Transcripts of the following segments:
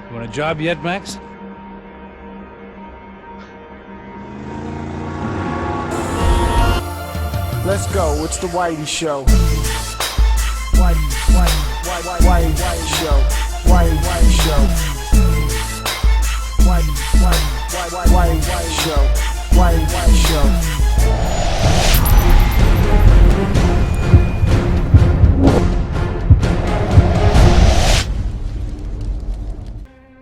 You want a job yet, Max? Let's go, it's the Whity Show. Whity Show. Whity Show. Whity Show. Whity Show.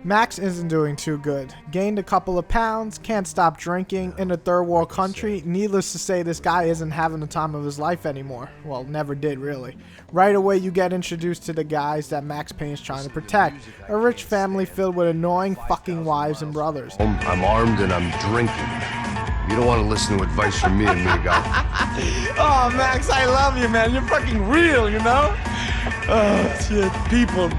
Max isn't doing too good. Gained a couple of pounds, can't stop drinking, in a third world country. Needless to say, this guy isn't having the time of his life anymore. Well, never did really. Right away you get introduced to the guys that Max Payne is trying to protect. A rich family filled with annoying fucking wives and brothers. I'm armed and I'm drinking. You don't want to listen to advice from me, amigo. Oh, Max, I love you, man. You're fucking real, you know? Oh, shit, people.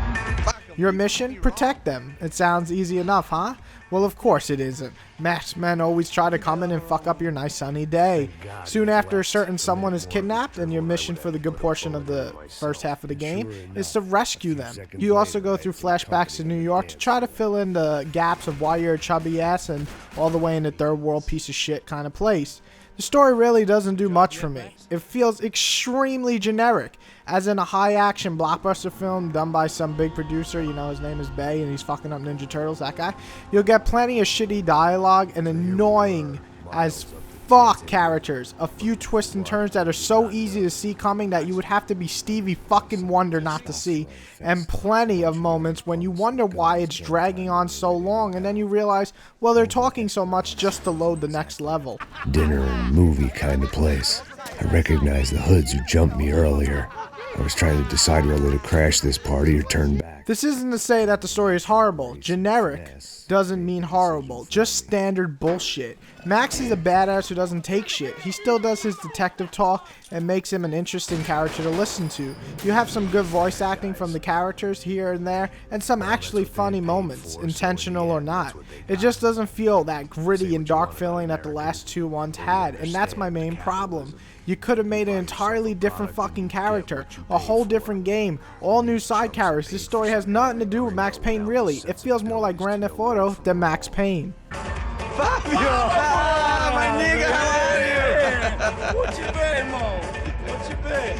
Your mission? Protect them. It sounds easy enough, huh? Well, of course it isn't. Masked men always try to come in and fuck up your nice sunny day. Soon after a certain someone is kidnapped, and your mission for the good portion of the first half of the game is to rescue them. You also go through flashbacks to New York to try to fill in the gaps of why you're a chubby ass and all the way in a third world piece of shit kind of place. The story really doesn't do much for me. It feels extremely generic, as in a high-action blockbuster film done by some big producer, you know, his name is Bay, and he's fucking up Ninja Turtles, that guy. You'll get plenty of shitty dialogue and annoying as fuck characters. A few twists and turns that are so easy to see coming that you would have to be Stevie fucking Wonder not to see. And plenty of moments when you wonder why it's dragging on so long, and then you realize, well, they're talking so much just to load the next level. Dinner and movie kind of place. I recognize the hoods who jumped me earlier. I was trying to decide whether to crash this party or turn back. This isn't to say that the story is horrible. Generic doesn't mean horrible, just standard bullshit. Max is a badass who doesn't take shit. He still does his detective talk and makes him an interesting character to listen to. You have some good voice acting from the characters here and there, and some actually funny moments, intentional or not. It just doesn't feel that gritty and dark feeling that the last two ones had, and that's my main problem. You could have made an entirely different fucking character, a whole different game, all new side characters. This story has nothing to do with Max Payne really. It feels more like Grand Theft Auto than Max Payne. Fabio! Ah, my nigga, how are you? What you been, Mo? What you been?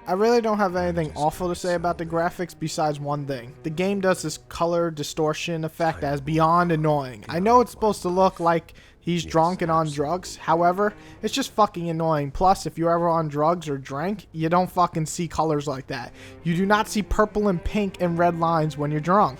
I really don't have anything awful to say about the graphics besides one thing. The game does this color distortion effect that is beyond annoying. I know it's supposed to look like he's drunk and on drugs, however, it's just fucking annoying. Plus, if you're ever on drugs or drank, you don't fucking see colors like that. You do not see purple and pink and red lines when you're drunk.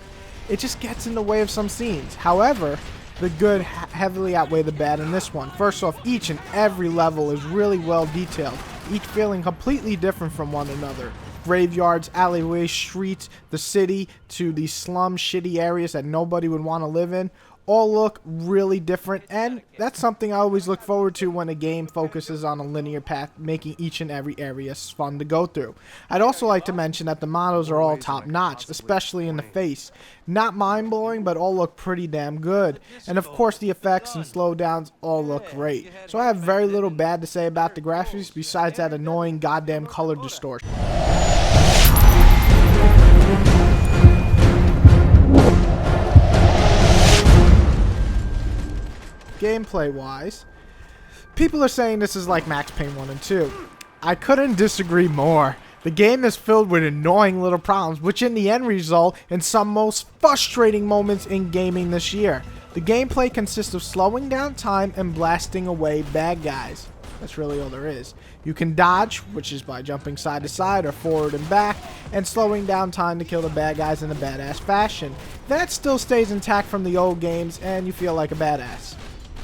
It just gets in the way of some scenes. However, the good heavily outweigh the bad in this one. First off, each and every level is really well detailed, each feeling completely different from one another. Graveyards, alleyways, streets, the city, to these slum shitty areas that nobody would want to live in, all look really different, and that's something I always look forward to when a game focuses on a linear path, making each and every area fun to go through. I'd also like to mention that the models are all top notch, especially in the face. Not mind-blowing, but all look pretty damn good. And of course the effects and slowdowns all look great. So I have very little bad to say about the graphics besides that annoying goddamn color distortion. Gameplay wise, people are saying this is like Max Payne 1 and 2. I couldn't disagree more. The game is filled with annoying little problems, which in the end result in some most frustrating moments in gaming this year. The gameplay consists of slowing down time and blasting away bad guys. That's really all there is. You can dodge, which is by jumping side to side or forward and back, and slowing down time to kill the bad guys in a badass fashion. That still stays intact from the old games, and you feel like a badass.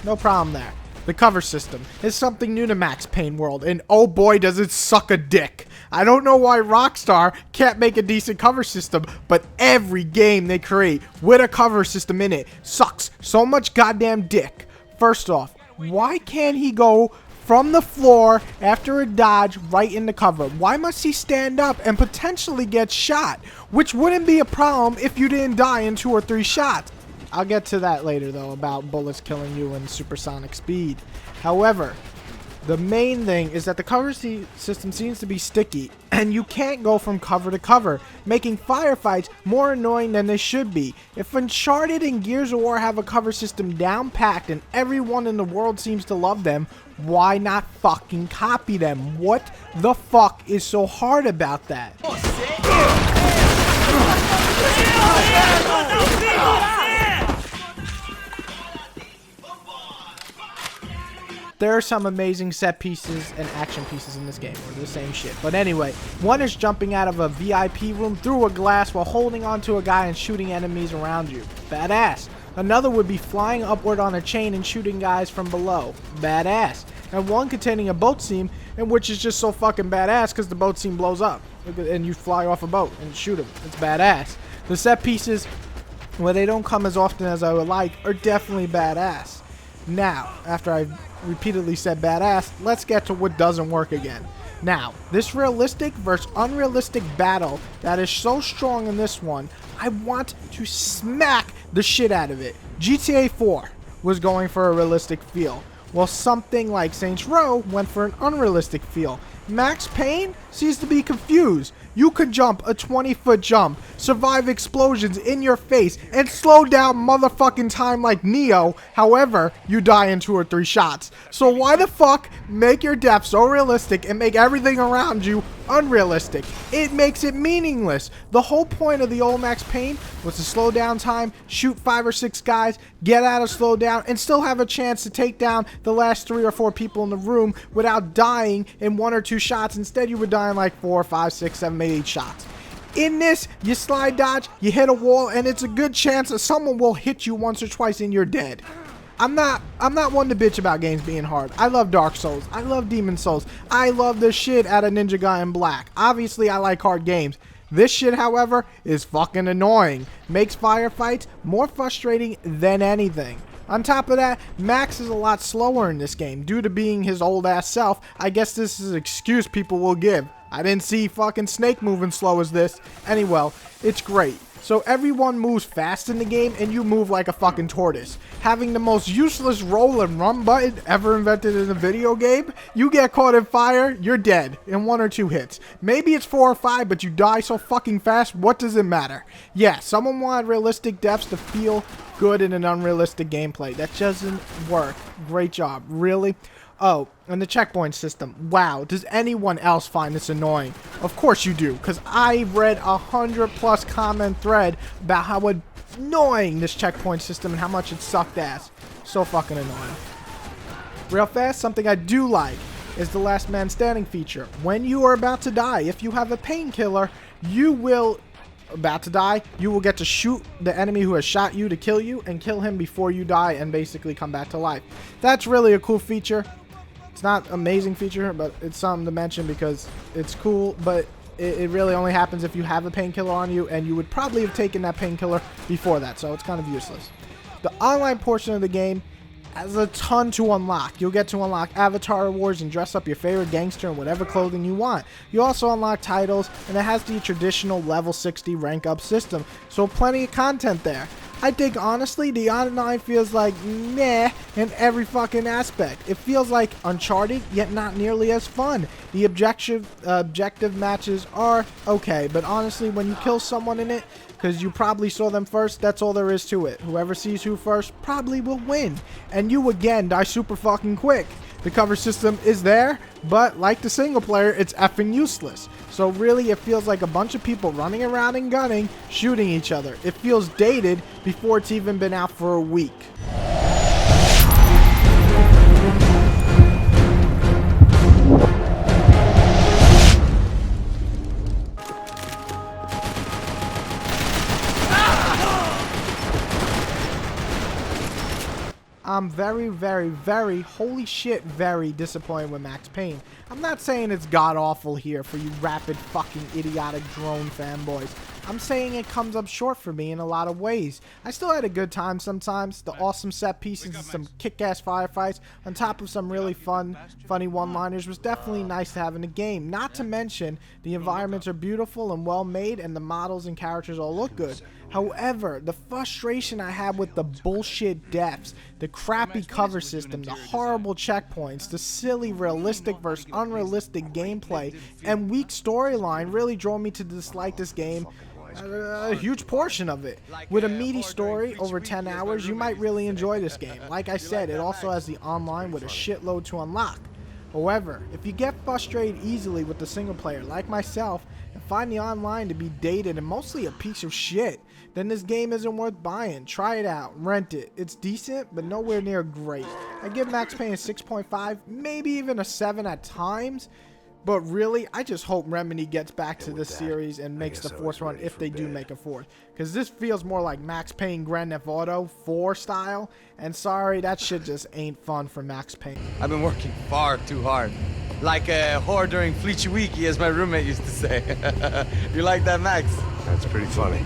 No problem there. The cover system is something new to Max Payne world, and oh boy does it suck a dick. I don't know why Rockstar can't make a decent cover system, but every game they create with a cover system in it sucks so much goddamn dick. First off, why can't he go from the floor after a dodge right in the cover? Why must he stand up and potentially get shot? Which wouldn't be a problem if you didn't die in 2 or 3 shots. I'll get to that later though, about bullets killing you and supersonic speed. However, The main thing is that the cover system seems to be sticky, and you can't go from cover to cover, making firefights more annoying than they should be. If Uncharted and Gears of War have a cover system down packed and everyone in the world seems to love them, why not fucking copy them? What the fuck is so hard about that? There are some amazing set pieces and action pieces in this game, or the same shit. But anyway, one is jumping out of a VIP room through a glass while holding onto a guy and shooting enemies around you. Badass. Another would be flying upward on a chain and shooting guys from below. Badass. And one containing a boat scene, and which is just so fucking badass because the boat scene blows up and you fly off a boat and shoot him. It's badass. The set pieces, where they don't come as often as I would like, are definitely badass. Now, after I've repeatedly said badass, let's get to what doesn't work again. Now, this realistic versus unrealistic battle that is so strong in this one, I want to smack the shit out of it. GTA 4 was going for a realistic feel, while something like Saints Row went for an unrealistic feel. Max Payne seems to be confused. You can jump a 20-foot jump, survive explosions in your face, and slow down motherfucking time like Neo. However, you die in 2 or 3 shots. So why the fuck make your death so realistic and make everything around you unrealistic? It makes it meaningless. The whole point of the old Max Payne was to slow down time, shoot 5 or 6 guys, get out of slow down, and still have a chance to take down the last 3 or 4 people in the room without dying in 1 or 2 shots. Instead, you would die in like 4, 5, 6, 7, 8 shots. In this, you slide dodge, you hit a wall, and it's a good chance that someone will hit you once or twice and you're dead. I'm not one to bitch about games being hard. I love Dark Souls. I love Demon Souls. I love the shit out of Ninja Gaiden Black. Obviously, I like hard games. This shit, however, is fucking annoying. Makes firefights more frustrating than anything. On top of that, Max is a lot slower in this game due to being his old ass self. I guess this is an excuse people will give. I didn't see fucking Snake moving slow as this. Anyway, it's great. So everyone moves fast in the game and you move like a fucking tortoise. Having the most useless roll and run button ever invented in a video game, you get caught in fire, you're dead in 1 or 2 hits. Maybe it's 4 or 5, but you die so fucking fast, what does it matter? Yeah, someone wanted realistic deaths to feel good in an unrealistic gameplay. That doesn't work. Great job. Really? Oh, and the checkpoint system. Wow, does anyone else find this annoying? Of course you do, because I read 100+ comment thread about how annoying this checkpoint system and how much it sucked ass. So fucking annoying. Real fast, something I do like is the last man standing feature. When you are about to die, if you have a painkiller, you will get to shoot the enemy who has shot you to kill you and kill him before you die and basically come back to life. That's really a cool feature. It's not an amazing feature, but it's something to mention because it's cool, but it really only happens if you have a painkiller on you, and you would probably have taken that painkiller before that, so it's kind of useless. The online portion of the game has a ton to unlock. You'll get to unlock avatar rewards and dress up your favorite gangster in whatever clothing you want. You also unlock titles, and it has the traditional level 60 rank up system, so plenty of content there. I think honestly the online feels like meh in every fucking aspect. It feels like Uncharted, yet not nearly as fun. The objective matches are okay, but honestly when you kill someone in it, because you probably saw them first, that's all there is to it. Whoever sees who first probably will win, and you again die super fucking quick. The cover system is there, but like the single player, it's effing useless. So really, it feels like a bunch of people running around and gunning, shooting each other. It feels dated before it's even been out for a week. I'm very, holy shit, very disappointed with Max Payne. I'm not saying it's god-awful here for you rapid fucking idiotic drone fanboys. I'm saying it comes up short for me in a lot of ways. I still had a good time sometimes. The awesome set pieces and some kick-ass firefights on top of some really funny one-liners was definitely nice to have in the game. Not to mention, the environments are beautiful and well-made and the models and characters all look good. However, the frustration I had with the bullshit deaths, the crappy cover system, the horrible checkpoints, the silly realistic versus unrealistic gameplay, and weak storyline really drove me to dislike this game. A huge portion of it. With a meaty story over 10 hours, you might really enjoy this game. Like I said, it also has the online with a shitload to unlock. However, if you get frustrated easily with the single player like myself and find the online to be dated and mostly a piece of shit, then this game isn't worth buying. Try it out, rent it. It's decent, but nowhere near great. I give Max Payne a 6.5, maybe even a 7 at times. But really, I just hope Remedy gets back to this series and makes the fourth one if they do make a fourth. Because this feels more like Max Payne Grand Theft Auto 4 style. And sorry, that shit just ain't fun for Max Payne. I've been working far too hard. Like a whore during Fleechy Weeky, as my roommate used to say. You like that, Max? That's pretty funny.